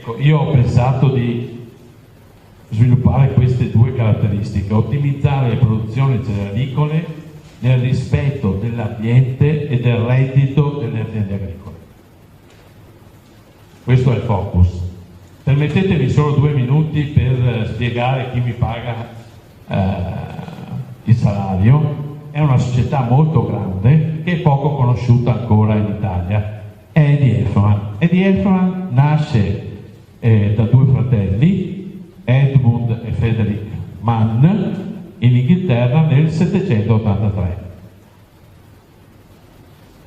Ecco, io ho pensato di sviluppare queste due caratteristiche: ottimizzare le produzioni cerealicole nel rispetto dell'ambiente e del reddito delle aziende agricole. Questo è il focus. Permettetemi solo 2 minuti per spiegare chi mi paga il salario. È una società molto grande che è poco conosciuta ancora in Italia. È Edi Elfman. Edi Elfman nasce da 2 fratelli, Edmund e Frederick Mann, in Inghilterra nel 783.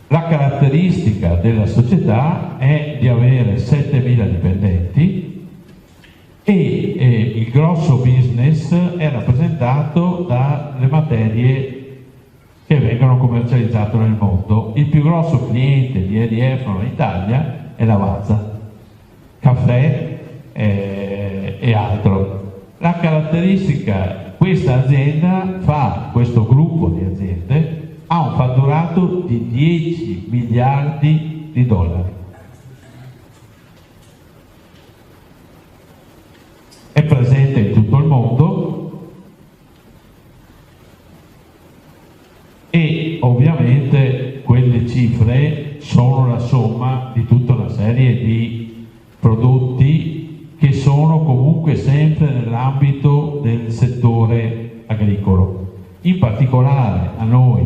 La caratteristica della società è di avere 7.000 dipendenti e il grosso business è rappresentato dalle materie che vengono commercializzate nel mondo. Il più grosso cliente di Edi Elfman in Italia è Lavazza, caffè e altro. La caratteristica, questa azienda questo gruppo di aziende ha un fatturato di 10 miliardi di dollari. È presente in tutto il mondo e ovviamente quelle cifre sono la somma di tutta una serie di prodotti che sono comunque sempre nell'ambito del settore agricolo. In particolare a noi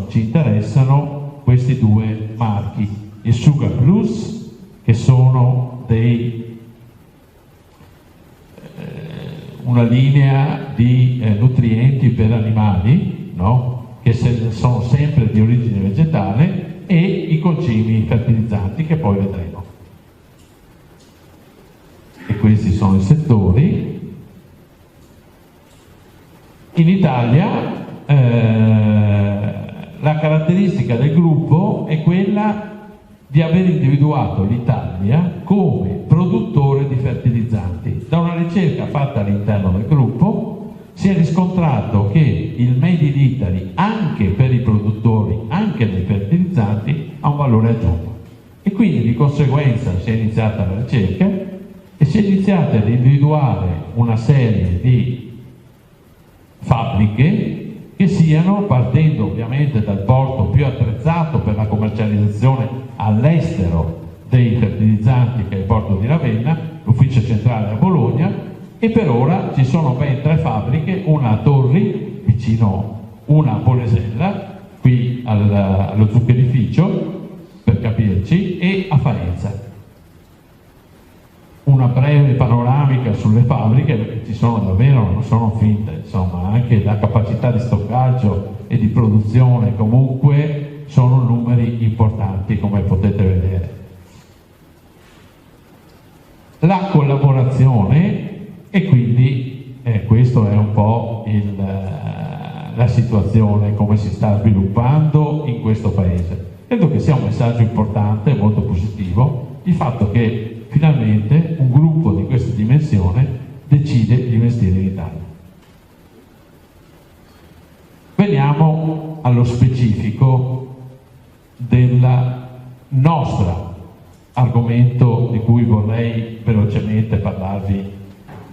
ci interessano questi 2 marchi, il Sugar Plus, che sono una linea di nutrienti per animali, no? Che sono sempre di origine vegetale, e i concimi fertilizzanti che poi vedremo. E questi sono i settori. In Italia la caratteristica del gruppo è quella di aver individuato l'Italia come produttore di fertilizzanti. Da una ricerca fatta all'interno del gruppo si è riscontrato che il Made in Italy, anche per i produttori, anche dei fertilizzanti, ha un valore aggiunto. E quindi di conseguenza si è iniziata la ricerca e si è iniziata ad individuare una serie di fabbriche che siano, partendo ovviamente dal porto più attrezzato per la commercializzazione all'estero dei fertilizzanti, che è il porto di Ravenna, l'ufficio centrale a Bologna, e per ora ci sono ben 3 fabbriche, una a Torri, vicino, una a Polesella, qui allo zuccherificio, per capirci, e a Faenza. Una breve panoramica sulle fabbriche, perché ci sono davvero, non sono finte, insomma, anche la capacità di stoccaggio e di produzione comunque sono numeri importanti, come potete vedere. La collaborazione, e quindi questo è un po' la situazione, come si sta sviluppando in questo paese. Credo che sia un messaggio importante, molto positivo, il fatto che finalmente un gruppo di questa dimensione decide di investire in Italia. Veniamo allo specifico del nostro argomento di cui vorrei velocemente parlarvi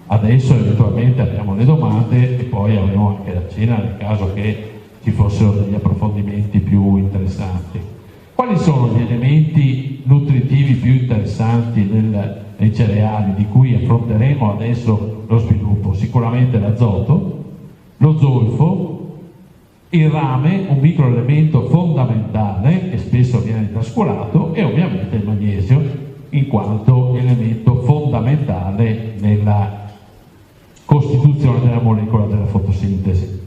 adesso. Eventualmente abbiamo le domande e poi avremo anche la cena nel caso che ci fossero degli approfondimenti più interessanti. Quali sono gli elementi nutritivi più interessanti nei cereali di cui affronteremo adesso lo sviluppo? Sicuramente l'azoto, lo zolfo, il rame, un microelemento fondamentale che spesso viene trascurato, e ovviamente il magnesio, in quanto elemento fondamentale nella costituzione della molecola della fotosintesi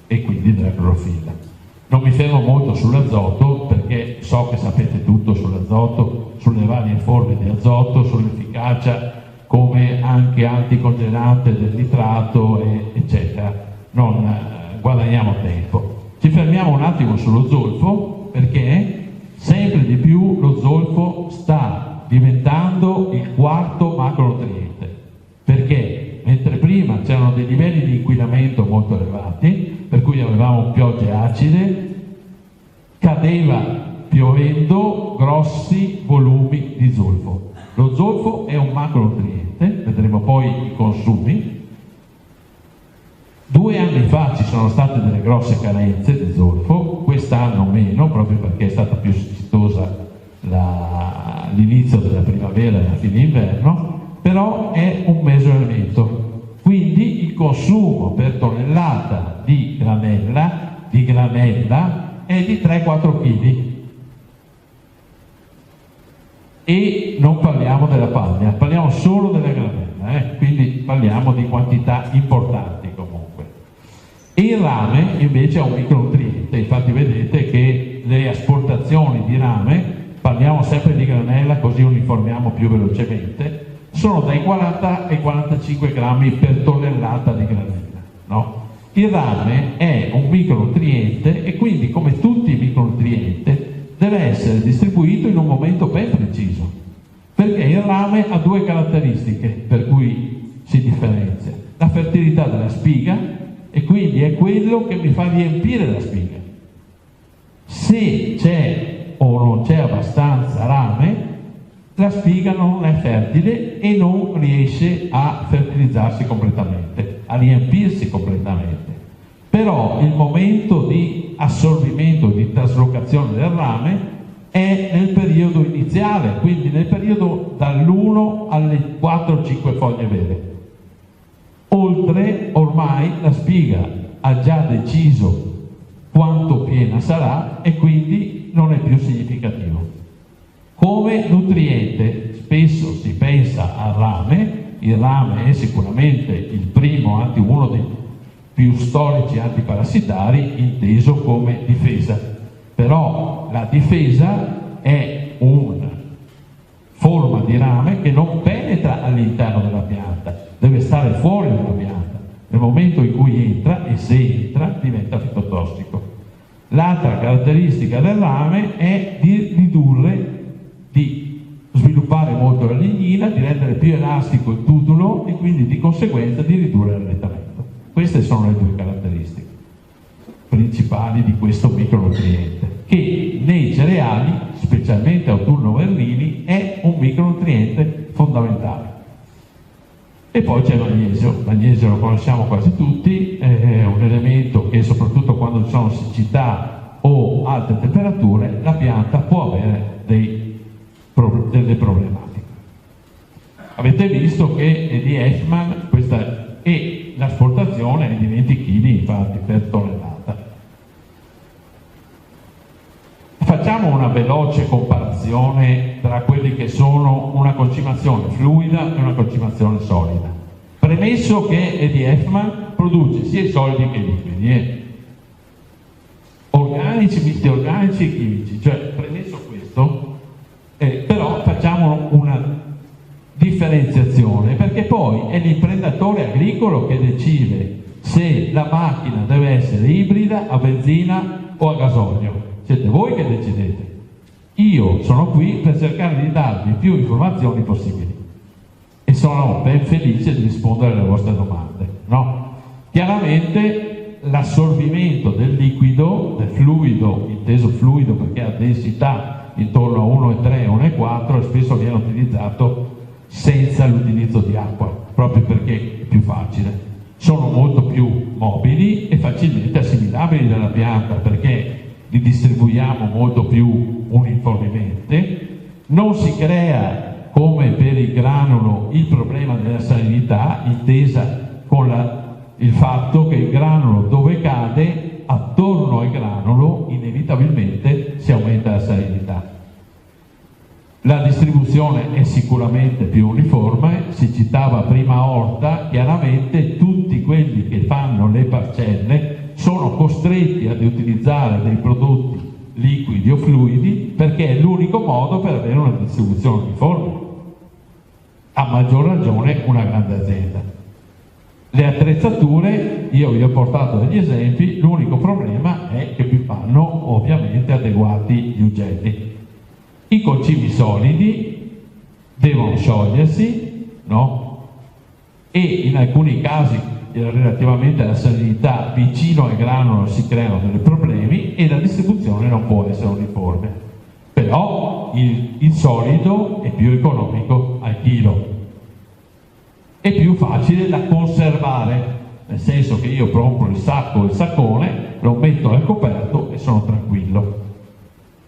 e quindi della clorofilla. Non mi fermo molto sull'azoto perché so che sapete tutto sull'azoto, sulle varie forme di azoto, sull'efficacia come anche anticongelante del nitrato, eccetera. Non guadagniamo tempo. Ci fermiamo un attimo sullo zolfo perché sempre di più lo zolfo sta diventando il 4º macronutriente. Perché? Mentre prima c'erano dei livelli di inquinamento molto elevati, per cui avevamo piogge acide, cadeva piovendo grossi volumi di zolfo. Lo zolfo è un macronutriente, vedremo poi i consumi. 2 anni fa ci sono state delle grosse carenze di zolfo, quest'anno meno, proprio perché è stata più vistosa l'inizio della primavera e la fine inverno, però è un mesoelemento. Quindi il consumo per tonnellata di granella è di 3-4 kg. E non parliamo della paglia, parliamo solo della granella, quindi parliamo di quantità importanti comunque. E il rame invece è un micronutriente, infatti vedete che le asportazioni di rame, parliamo sempre di granella così uniformiamo più velocemente, sono dai 40 ai 45 grammi per tonnellata di granella, no? Il rame è un micronutriente e quindi, come tutti i micronutrienti, deve essere distribuito in un momento ben preciso, perché il rame ha 2 caratteristiche per cui si differenzia: la fertilità della spiga, e quindi è quello che mi fa riempire la spiga. Se c'è o non c'è abbastanza rame, la spiga non è fertile e non riesce a fertilizzarsi completamente, a riempirsi completamente. Però il momento di assorbimento, di traslocazione del rame è nel periodo iniziale, quindi nel periodo dall'1 alle 4-5 foglie vere. Oltre, ormai la spiga ha già deciso quanto piena sarà e quindi non è più significativo. Come nutriente spesso si pensa al rame. Il rame è sicuramente il primo, anzi uno dei più storici antiparassitari, inteso come difesa. Però la difesa è una forma di rame che non penetra all'interno della pianta, deve stare fuori dalla pianta. Nel momento in cui entra, e se entra, diventa fitotossico. L'altra caratteristica del rame è di ridurre, di sviluppare molto la lignina, di rendere più elastico il tutulo e quindi di conseguenza di ridurre l'allettamento. Queste sono le 2 caratteristiche principali di questo micronutriente, che nei cereali, specialmente autunno-verlini, è un micronutriente fondamentale. E poi c'è il magnesio lo conosciamo quasi tutti, è un elemento che soprattutto quando ci sono siccità o alte temperature la pianta può avere delle problematiche. Avete visto che Eddie Eichmann, e l'asportazione è di 20 kg infatti per tonnellata. Facciamo una veloce comparazione tra quelli che sono una concimazione fluida e una concimazione solida. Premesso che Eddie Eichmann produce sia i solidi che i liquidi, organici, misti organici e chimici, cioè premesso questo, però facciamo una differenziazione, perché poi è l'imprenditore agricolo che decide se la macchina deve essere ibrida, a benzina o a gasolio. Siete voi che decidete. Io sono qui per cercare di darvi più informazioni possibili e sono ben felice di rispondere alle vostre domande, no? Chiaramente l'assorbimento del liquido, del fluido, inteso fluido perché ha densità intorno a 1,3, 1,4, e spesso viene utilizzato senza l'utilizzo di acqua, proprio perché è più facile. Sono molto più mobili e facilmente assimilabili dalla pianta, perché li distribuiamo molto più uniformemente. Non si crea, come per il granulo, il problema della salinità, intesa con il fatto che il granulo dove cade, attorno al granulo inevitabilmente si aumenta la salinità. La distribuzione è sicuramente più uniforme, si citava prima orta, chiaramente tutti quelli che fanno le parcelle sono costretti ad utilizzare dei prodotti liquidi o fluidi perché è l'unico modo per avere una distribuzione uniforme, a maggior ragione una grande azienda. Le attrezzature, io vi ho portato degli esempi, l'unico problema è che vi vanno ovviamente adeguati gli ugelli. I concimi solidi devono sciogliersi, no? E in alcuni casi, relativamente alla salinità, vicino al granulo si creano dei problemi e la distribuzione non può essere uniforme. Per però il solido è più economico al chilo, è più facile da conservare, nel senso che io compro il sacco o il saccone, lo metto al coperto e sono tranquillo.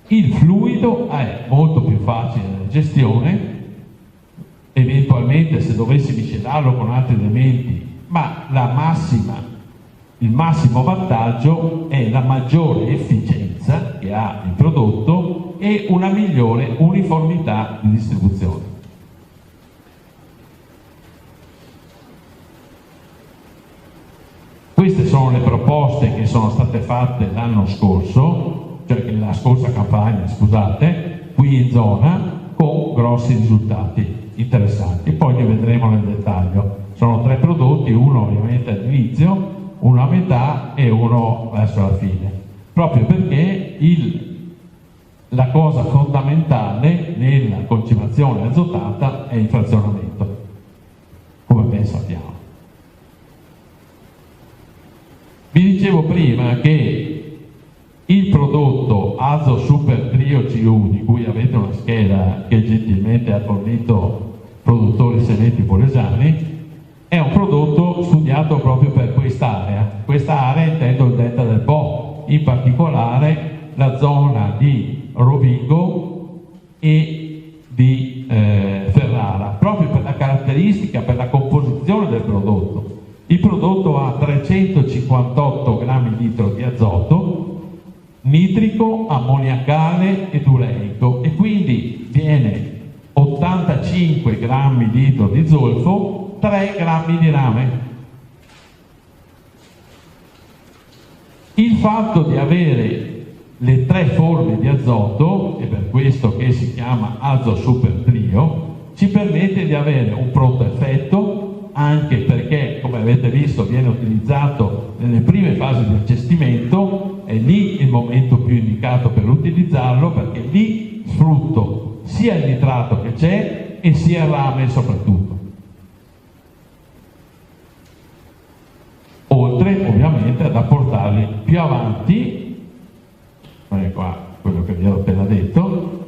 Il fluido è molto più facile nella gestione, eventualmente se dovessi miscelarlo con altri elementi, ma il massimo vantaggio è la maggiore efficienza che ha il prodotto e una migliore uniformità di distribuzione. Queste sono le proposte che sono state fatte l'anno scorso, cioè la scorsa campagna, scusate, qui in zona, con grossi risultati interessanti. Poi li vedremo nel dettaglio. Sono 3 prodotti, uno ovviamente all'inizio, uno a metà e uno verso la fine, proprio perché la cosa fondamentale nella concimazione azotata è il frazionamento, come ben sappiamo. Vi dicevo prima che il prodotto Azo Super Trio CU, di cui avete una scheda che gentilmente ha fornito Produttori Sementi Polesani, è un prodotto studiato proprio per quest'area. Quest'area intendo il delta del Po, in particolare la zona di Rovigo e di Ferrara, proprio per la caratteristica, per la composizione del prodotto. Il prodotto ha 358 grammi litro di azoto, nitrico, ammoniacale ed ureico, e quindi viene 85 grammi litro di zolfo, 3 grammi di rame. Il fatto di avere le 3 forme di azoto, è per questo che si chiama Azo Super Trio, ci permette di avere un pronto effetto, anche perché, come avete visto, viene utilizzato nelle prime fasi di accestimento, è lì il momento più indicato per utilizzarlo, perché lì sfrutto sia il nitrato che c'è e sia il rame soprattutto. Oltre ovviamente ad apportarli più avanti, qua quello che vi ho appena detto.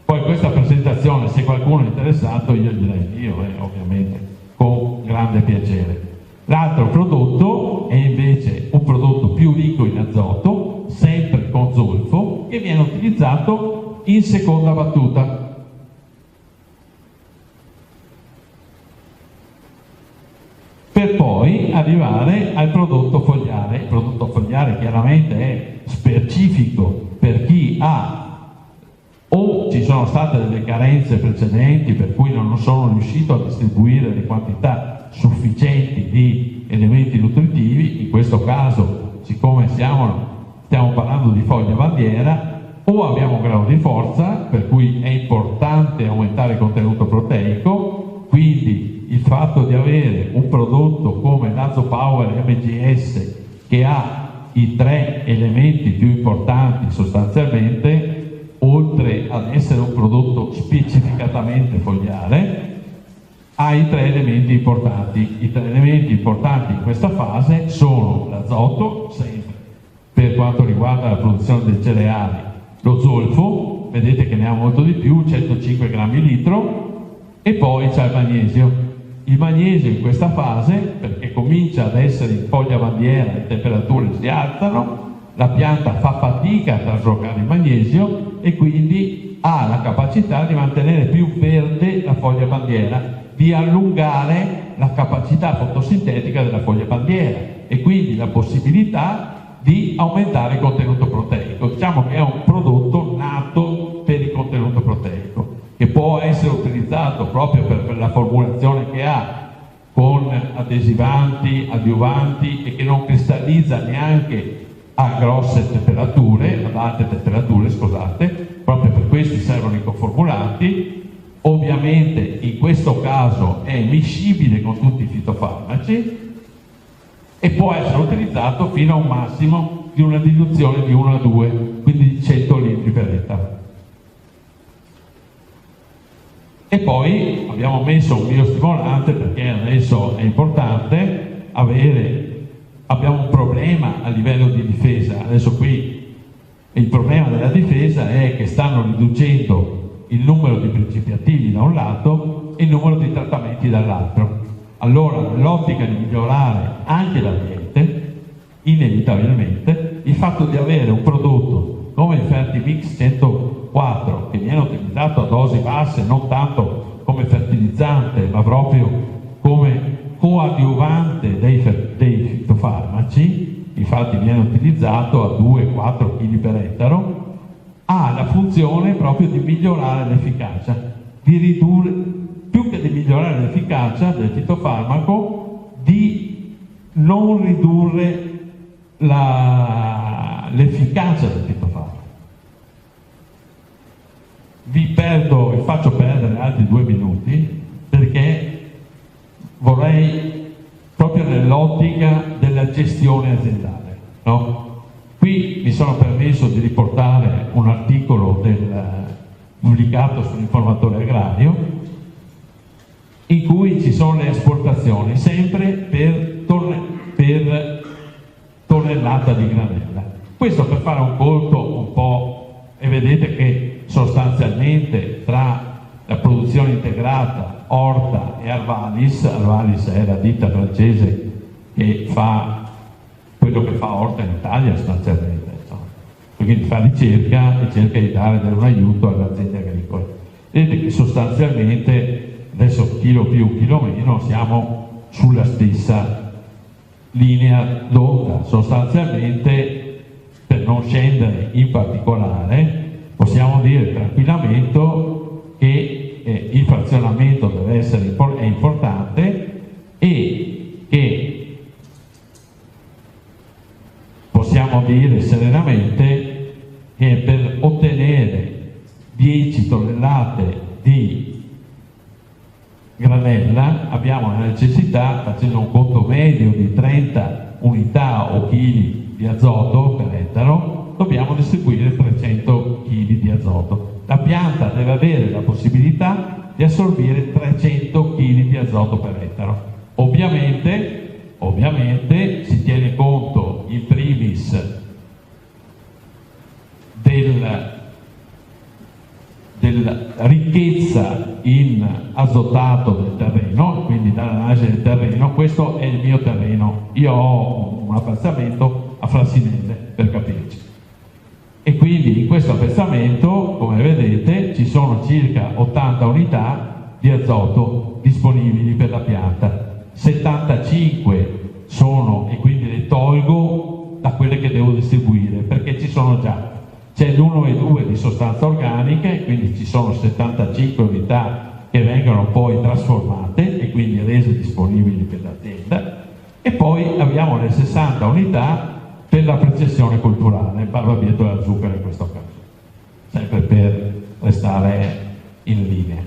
Poi questa presentazione, se qualcuno è interessato, io gliela invio, ovviamente, con grande piacere. L'altro prodotto è invece un prodotto più ricco in azoto, sempre con zolfo, che viene utilizzato in seconda battuta. Per poi arrivare al prodotto fogliare. Il prodotto fogliare chiaramente è specifico per chi ha o ci sono state delle carenze precedenti per cui non sono riuscito a distribuire le quantità sufficienti di elementi nutritivi. In questo caso, siccome stiamo parlando di foglia bandiera, o abbiamo un grado di forza, per cui è importante aumentare il contenuto proteico, quindi il fatto di avere un prodotto come l'Azo Power MGS, che ha i 3 elementi più importanti sostanzialmente, oltre ad essere un prodotto specificatamente fogliare, ha i 3 elementi importanti. I 3 elementi importanti in questa fase sono l'azoto, sempre per quanto riguarda la produzione dei cereali, lo zolfo, vedete che ne ha molto di più, 105 grammi litro, e poi c'è il magnesio. Il magnesio in questa fase, perché comincia ad essere in foglia bandiera, le temperature si alzano, la pianta fa fatica a traslocare il magnesio e quindi ha la capacità di mantenere più verde la foglia bandiera, di allungare la capacità fotosintetica della foglia bandiera e quindi la possibilità di aumentare il contenuto proteico. Diciamo che è un prodotto nato per il contenuto proteico, che può essere utilizzato proprio per la formulazione che ha, con adesivanti, adiuvanti, e che non cristallizza neanche a grosse temperature, ad alte temperature, scusate, proprio per questi servono i coformulanti. Ovviamente in questo caso è miscibile con tutti i fitofarmaci e può essere utilizzato fino a un massimo di una diluzione di 1 a 2, quindi di 100 litri per ettaro. E poi abbiamo messo un biostimolante perché adesso è importante avere. Abbiamo un problema a livello di difesa. Adesso qui Il problema della difesa è che stanno riducendo il numero di principi attivi da un lato e il numero di trattamenti dall'altro. Allora, nell'ottica di migliorare anche l'ambiente, inevitabilmente, il fatto di avere un prodotto come il Fertimix 104, che viene utilizzato a dosi basse, non tanto come fertilizzante, ma proprio come coadiuvante dei fitofarmaci, infatti viene utilizzato a 2-4 kg per ettaro, ha la funzione proprio di migliorare l'efficacia, di ridurre, più che di migliorare l'efficacia del fitofarmaco, di non ridurre l'efficacia del fitofarmaco. Vi faccio perdere altri 2 minuti perché vorrei proprio nell'ottica della gestione aziendale, no? Qui mi sono permesso di riportare un articolo pubblicato sull'Informatore Agrario in cui ci sono le esportazioni sempre per tonnellata di granella. Questo per fare un conto un po', e vedete che sostanzialmente tra la produzione integrata Orta e Arvalis è la ditta francese che fa quello che fa Orta in Italia sostanzialmente, no? Quindi fa ricerca e cerca di dare un aiuto alle aziende agricole. Vedete che sostanzialmente, adesso chilo più, chilo meno, siamo sulla stessa linea d'onda. Sostanzialmente, per non scendere in particolare, possiamo dire tranquillamente che il frazionamento deve essere è importante e che possiamo dire serenamente che per ottenere 10 tonnellate di granella abbiamo la necessità, facendo un conto medio di 30 unità o chili di azoto per ettaro, dobbiamo distribuire 300 kg di azoto. La pianta deve avere la possibilità di assorbire 300 kg di azoto per ettaro. Ovviamente si tiene conto in primis della ricchezza in azotato del terreno, quindi dall'analisi del terreno. Questo è il mio terreno, io ho un appezzamento a Frassinelle, per capirci. E quindi in questo appezzamento, come vedete, ci sono circa 80 unità di azoto disponibili per la pianta. 75 sono, e quindi le tolgo da quelle che devo distribuire, perché ci sono già. C'è l'1,2 di sostanze organiche, quindi ci sono 75 unità che vengono poi trasformate e quindi rese disponibili per l'azienda. E poi abbiamo le 60 unità per la precessione culturale, barbabietola e zucchero in questo caso, sempre per restare in linea.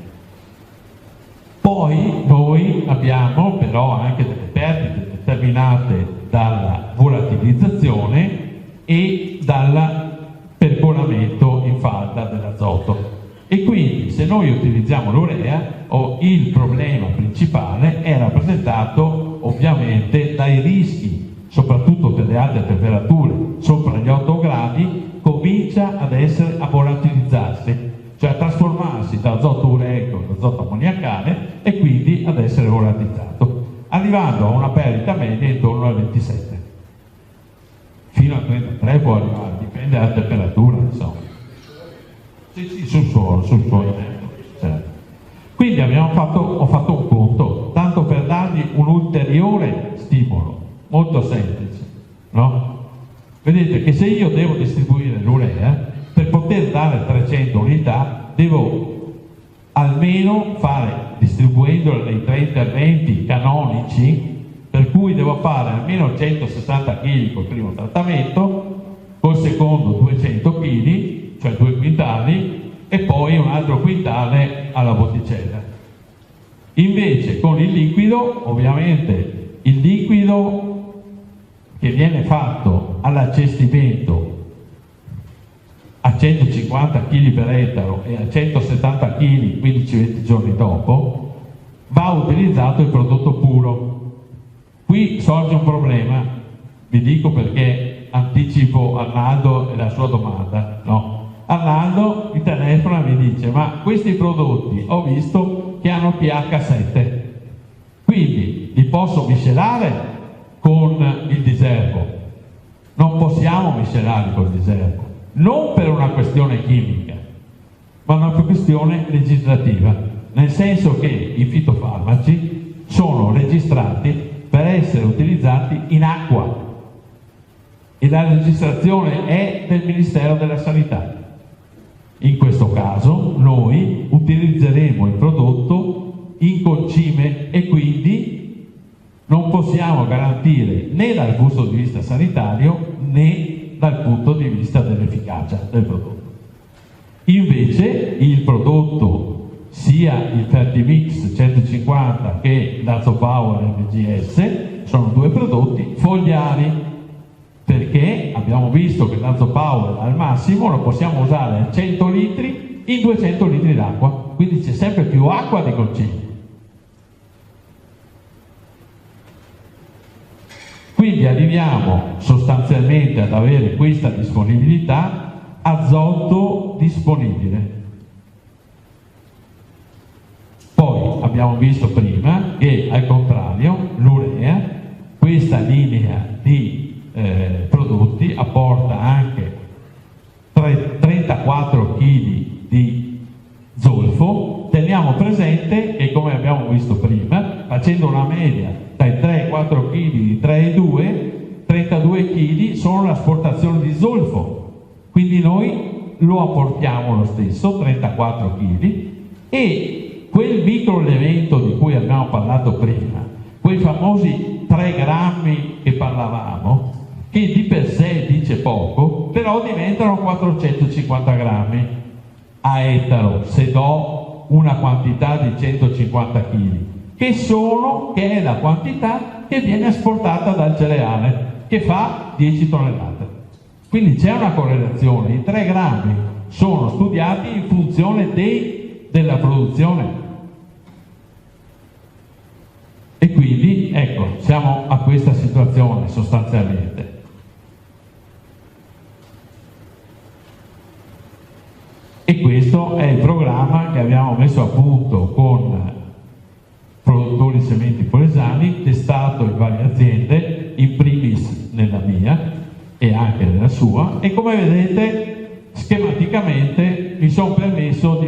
Poi noi abbiamo però anche delle perdite determinate dalla volatilizzazione e dal percolamento in falda dell'azoto. E quindi se noi utilizziamo l'urea, il problema principale è rappresentato ovviamente dai rischi, soprattutto per le alte temperature sopra gli 8 gradi, comincia a volatilizzarsi, cioè a trasformarsi da azoto ureico ad azoto ammoniacale e quindi ad essere volatilizzato, arrivando a una perdita media intorno al 27. Fino a 33 può arrivare, dipende dalla temperatura, insomma. Sì, sul suolo, certo. Quindi ho fatto un conto, tanto per dargli un ulteriore stimolo, molto semplice, no? Vedete che se io devo distribuire l'urea, per poter dare 300 unità, devo almeno distribuendolo nei 3 interventi canonici, per cui devo fare almeno 160 kg col primo trattamento, col secondo 200 kg, cioè 2 quintali, e poi un altro quintale alla botticella. Invece con il liquido, ovviamente, il liquido che viene fatto all'accestimento a 150 kg per ettaro e a 170 kg 15-20 giorni dopo, va utilizzato il prodotto puro. Qui sorge un problema, vi dico perché anticipo Arnaldo e la sua domanda, no? Arnaldo mi telefona e mi dice: ma questi prodotti ho visto che hanno pH 7, quindi li posso miscelare con il diserbo? Non possiamo miscelarli col diserbo, non per una questione chimica, ma una questione legislativa, nel senso che i fitofarmaci sono registrati per essere utilizzati in acqua e la registrazione è del Ministero della Sanità. In questo caso noi utilizzeremo il prodotto in concime e quindi non possiamo garantire né dal punto di vista sanitario né dal punto di vista dell'efficacia del prodotto. Invece il prodotto, sia il Fertimix 150 che l'Azopower MGS, sono due prodotti fogliari, perché abbiamo visto che l'Azopower al massimo lo possiamo usare a 100 litri in 200 litri d'acqua, quindi c'è sempre più acqua di concimi. Quindi arriviamo sostanzialmente ad avere questa disponibilità, azoto disponibile. Poi abbiamo visto prima che al contrario l'urea, questa linea di prodotti, apporta anche 34 kg di zolfo. Teniamo presente che, come abbiamo visto prima, facendo una media dai 3 ai 4 kg di 3 e 2, 32 kg sono l'asportazione di zolfo, quindi noi lo apportiamo lo stesso, 34 kg, e quel microelemento di cui abbiamo parlato prima, quei famosi 3 grammi che parlavamo, che di per sé dice poco, però diventano 450 grammi a ettaro se do una quantità di 150 kg, che è la quantità che viene asportata dal cereale, che fa 10 tonnellate. Quindi c'è una correlazione, i 3 grammi sono studiati in funzione della produzione. E quindi, ecco, siamo a questa situazione sostanzialmente. E questo è il programma che abbiamo messo a punto con produttori sementi polesani, testato in varie aziende, in primis nella mia e anche nella sua, e come vedete schematicamente mi sono permesso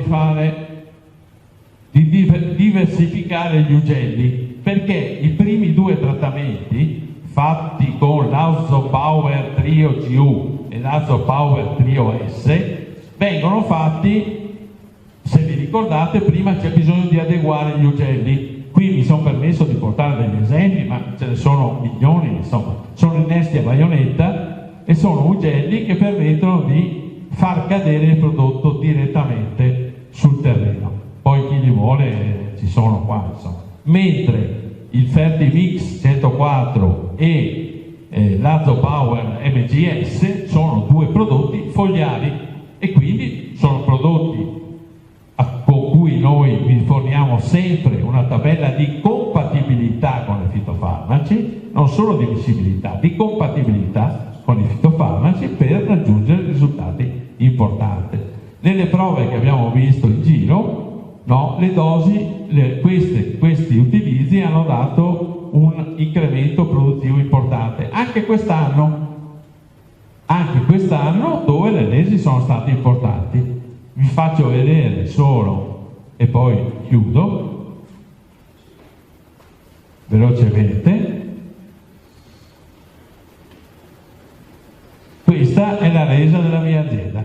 di diversificare gli ugelli, perché i primi 2 trattamenti fatti con l'Azopower Trio GU e l'Azopower Trio S vengono fatti, se vi ricordate, prima c'è bisogno di adeguare gli ugelli. Qui mi sono permesso di portare degli esempi, ma ce ne sono milioni, insomma, sono innesti a baionetta e sono ugelli che permettono di far cadere il prodotto direttamente sul terreno. Poi chi li vuole ci sono qua, insomma. Mentre il Fertimix 104 e l'Azopower MGS sono 2 prodotti fogliari e quindi sono prodotti con cui noi vi forniamo sempre una tabella di compatibilità con i fitofarmaci, non solo di miscibilità, di compatibilità con i fitofarmaci per raggiungere risultati importanti. Nelle prove che abbiamo visto in giro, no, le dosi, questi utilizzi hanno dato un incremento produttivo importante, anche quest'anno dove le resi sono state importanti. Vi faccio vedere solo, e poi chiudo velocemente. Questa è la resa della mia azienda.